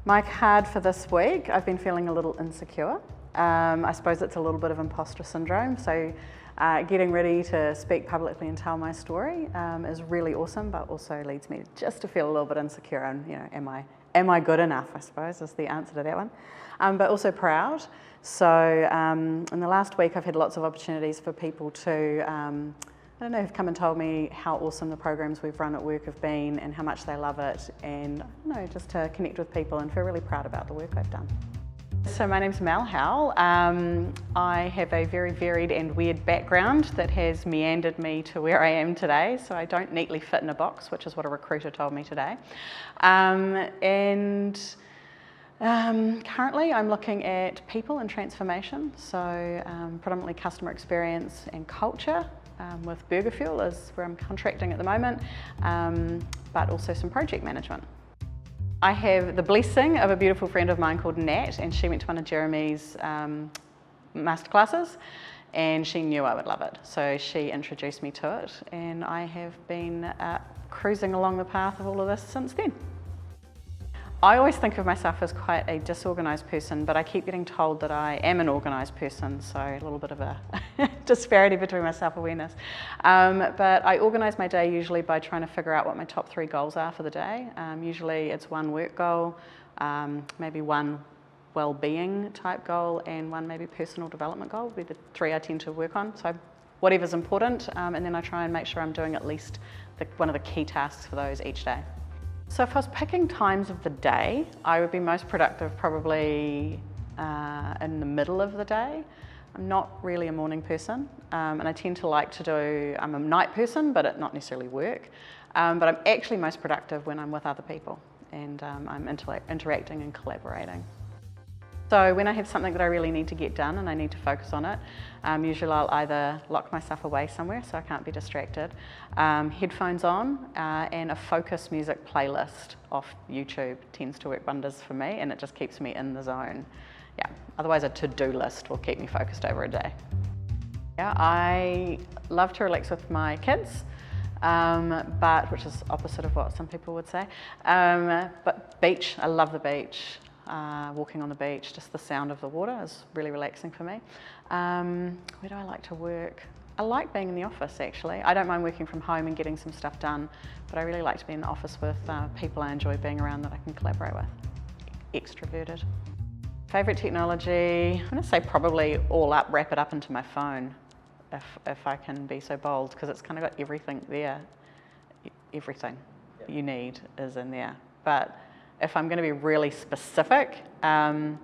My card for this week, I've been feeling a little insecure. I suppose it's a little bit of imposter syndrome. So getting ready to speak publicly and tell my story is really awesome, but also leads me just to feel a little bit insecure. And am I good enough, I suppose, is the answer to that one. But also proud. So in the last week, I've had lots of opportunities for people to have come and told me how awesome the programs we've run at work have been and how much they love it, and just to connect with people and feel really proud about the work I've done. So my name's Mel Howell. I have a very varied and weird background that has meandered me to where I am today, so I don't neatly fit in a box, which is what a recruiter told me today. Currently I'm looking at people and transformation, so predominantly customer experience and culture. With Burgerfuel is where I'm contracting at the moment, but also some project management. I have the blessing of a beautiful friend of mine called Nat, and she went to one of Jeremy's masterclasses, and she knew I would love it. So she introduced me to it, and I have been cruising along the path of all of this since then. I always think of myself as quite a disorganised person, but I keep getting told that I am an organised person, so a little bit of a disparity between my self-awareness. But I organise my day usually by trying to figure out what my top 3 goals are for the day. Usually it's one work goal, maybe one well-being type goal, and one maybe personal development goal would be the 3 I tend to work on. So whatever's important, and then I try and make sure I'm doing at least one of the key tasks for those each day. So if I was picking times of the day, I would be most productive probably in the middle of the day. I'm not really a morning person, and I tend to like to do, I'm a night person, but not necessarily work. But I'm actually most productive when I'm with other people and I'm interacting and collaborating. So when I have something that I really need to get done and I need to focus on it, usually I'll either lock myself away somewhere so I can't be distracted, headphones on, and a focus music playlist off YouTube tends to work wonders for me, and it just keeps me in the zone. Yeah, otherwise a to-do list will keep me focused over a day. Yeah, I love to relax with my kids, which is opposite of what some people would say. But beach, I love the beach. Walking on the beach, just the sound of the water is really relaxing for me. Where do I like to work? I like being in the office, actually. I don't mind working from home and getting some stuff done, but I really like to be in the office with people I enjoy being around that I can collaborate with. Extroverted. Favourite technology? I'm going to say probably all up, wrap it up into my phone, if I can be so bold, because it's kind of got everything there. Everything you need is in there. But if I'm going to be really specific, I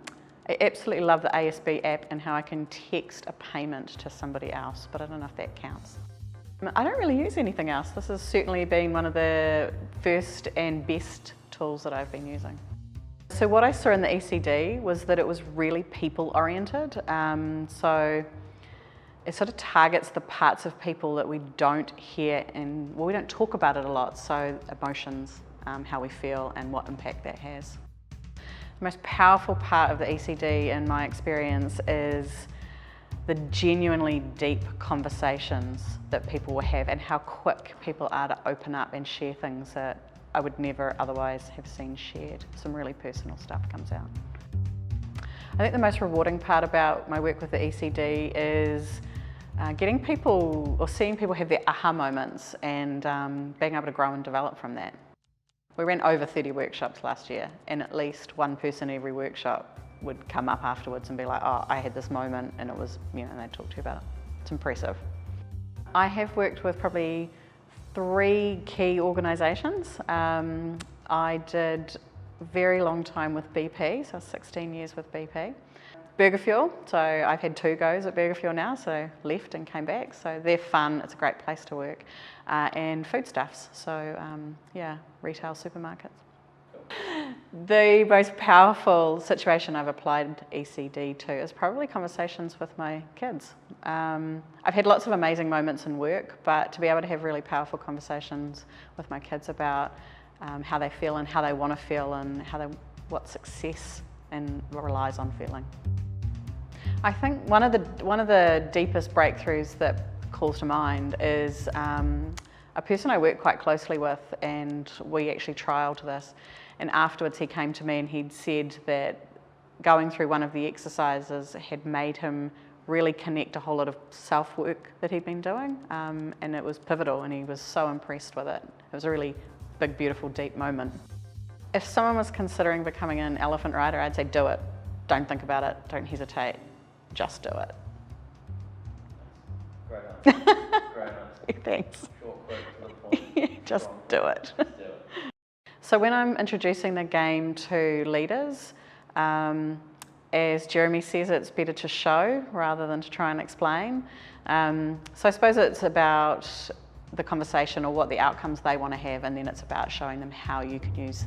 absolutely love the ASB app and how I can text a payment to somebody else, but I don't know if that counts. I don't really use anything else. This has certainly been one of the first and best tools that I've been using. So what I saw in the ECD was that it was really people-oriented. So it sort of targets the parts of people that we don't hear and, well, we don't talk about it a lot, so emotions. How we feel and what impact that has. The most powerful part of the ECD in my experience is the genuinely deep conversations that people will have and how quick people are to open up and share things that I would never otherwise have seen shared. Some really personal stuff comes out. I think the most rewarding part about my work with the ECD is getting people or seeing people have their aha moments and being able to grow and develop from that. We ran over 30 workshops last year, and at least one person every workshop would come up afterwards and be like, oh, I had this moment, and it was, and they'd talk to you about it. It's impressive. I have worked with probably 3 key organisations. I did a very long time with BP, so 16 years with BP. Burgerfuel, so I've had 2 goes at Burgerfuel now, so left and came back, so they're fun, it's a great place to work. And foodstuffs, so retail supermarkets. The most powerful situation I've applied ECD to is probably conversations with my kids. I've had lots of amazing moments in work, but to be able to have really powerful conversations with my kids about how they feel and how they want to feel and what success and relies on feeling. I think one of the deepest breakthroughs that calls to mind is a person I work quite closely with, and we actually trialled this, And afterwards he came to me and he'd said that going through one of the exercises had made him really connect a whole lot of self-work that he'd been doing, and it was pivotal, and he was so impressed with it. It was a really big, beautiful, deep moment. If someone was considering becoming an elephant rider, I'd say do it. Don't think about it, don't hesitate, just do it. Great answer. Great answer. Thanks. Short, quick, to the point. Just do it. Just do it. So when I'm introducing the game to leaders, as Jeremy says, it's better to show rather than to try and explain. So I suppose it's about the conversation or what the outcomes they want to have, and then it's about showing them how you can use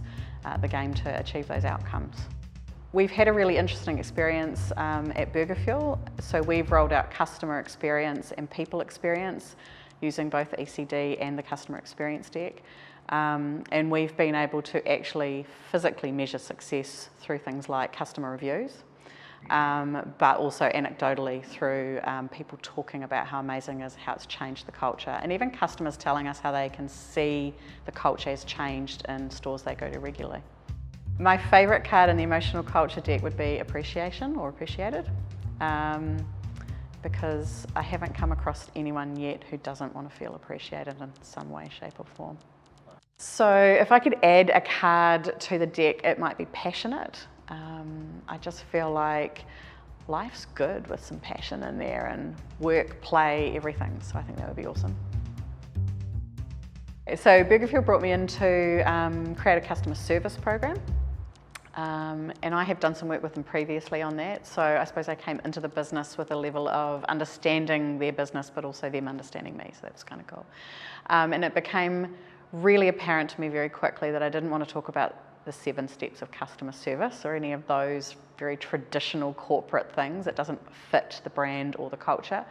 the game to achieve those outcomes. We've had a really interesting experience at Burgerfuel. So we've rolled out customer experience and people experience using both ECD and the customer experience deck. And we've been able to actually physically measure success through things like customer reviews, but also anecdotally through people talking about how amazing it is, how it's changed the culture, and even customers telling us how they can see the culture has changed in stores they go to regularly. My favourite card in the emotional culture deck would be appreciation or appreciated, because I haven't come across anyone yet who doesn't want to feel appreciated in some way, shape or form. So if I could add a card to the deck, it might be passionate. I just feel like life's good with some passion in there, and work, play, everything. So I think that would be awesome. So Burgerfuel brought me in to create a customer service program. And I have done some work with them previously on that. So I suppose I came into the business with a level of understanding their business, but also them understanding me. So that's kind of cool. And it became really apparent to me very quickly that I didn't want to talk about the 7 steps of customer service or any of those very traditional corporate things. It doesn't fit the brand or the culture.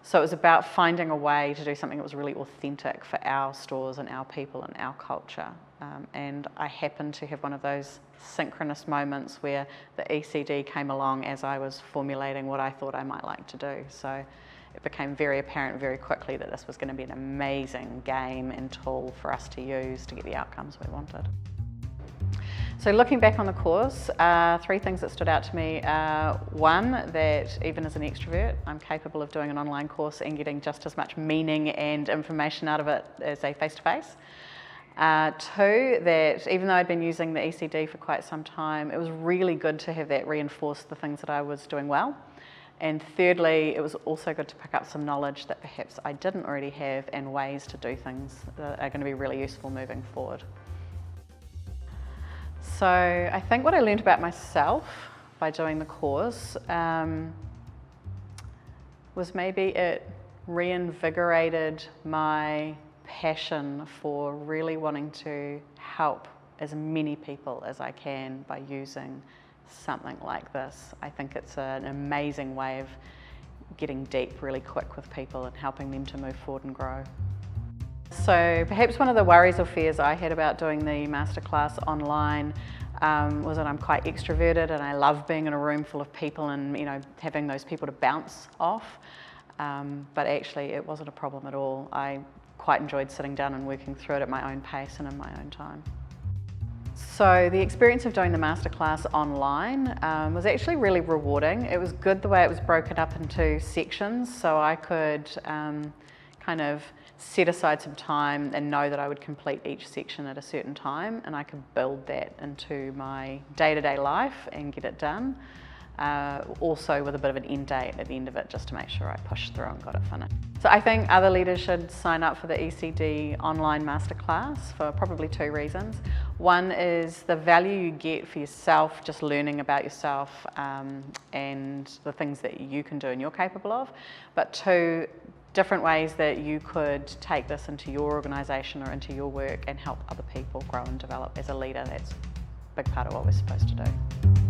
So it was about finding a way to do something that was really authentic for our stores and our people and our culture. And I happened to have one of those synchronous moments where the ECD came along as I was formulating what I thought I might like to do. So it became very apparent very quickly that this was going to be an amazing game and tool for us to use to get the outcomes we wanted. So looking back on the course, 3 things that stood out to me. One, that even as an extrovert, I'm capable of doing an online course and getting just as much meaning and information out of it as a face-to-face. 2, that even though I'd been using the ECD for quite some time, it was really good to have that reinforce the things that I was doing well. And thirdly, it was also good to pick up some knowledge that perhaps I didn't already have and ways to do things that are going to be really useful moving forward. So I think what I learned about myself by doing the course was maybe it reinvigorated my passion for really wanting to help as many people as I can by using something like this. I think it's an amazing way of getting deep really quick with people and helping them to move forward and grow. So perhaps one of the worries or fears I had about doing the masterclass online was that I'm quite extroverted and I love being in a room full of people and having those people to bounce off. But actually it wasn't a problem at all. I quite enjoyed sitting down and working through it at my own pace and in my own time. So the experience of doing the masterclass online was actually really rewarding. It was good the way it was broken up into sections, so I could kind of set aside some time and know that I would complete each section at a certain time, and I could build that into my day-to-day life and get it done. Also with a bit of an end date at the end of it, just to make sure I pushed through and got it finished. So I think other leaders should sign up for the ECD online masterclass for probably 2 reasons. One is the value you get for yourself, just learning about yourself and the things that you can do and you're capable of. But 2, different ways that you could take this into your organisation or into your work and help other people grow and develop as a leader. That's a big part of what we're supposed to do.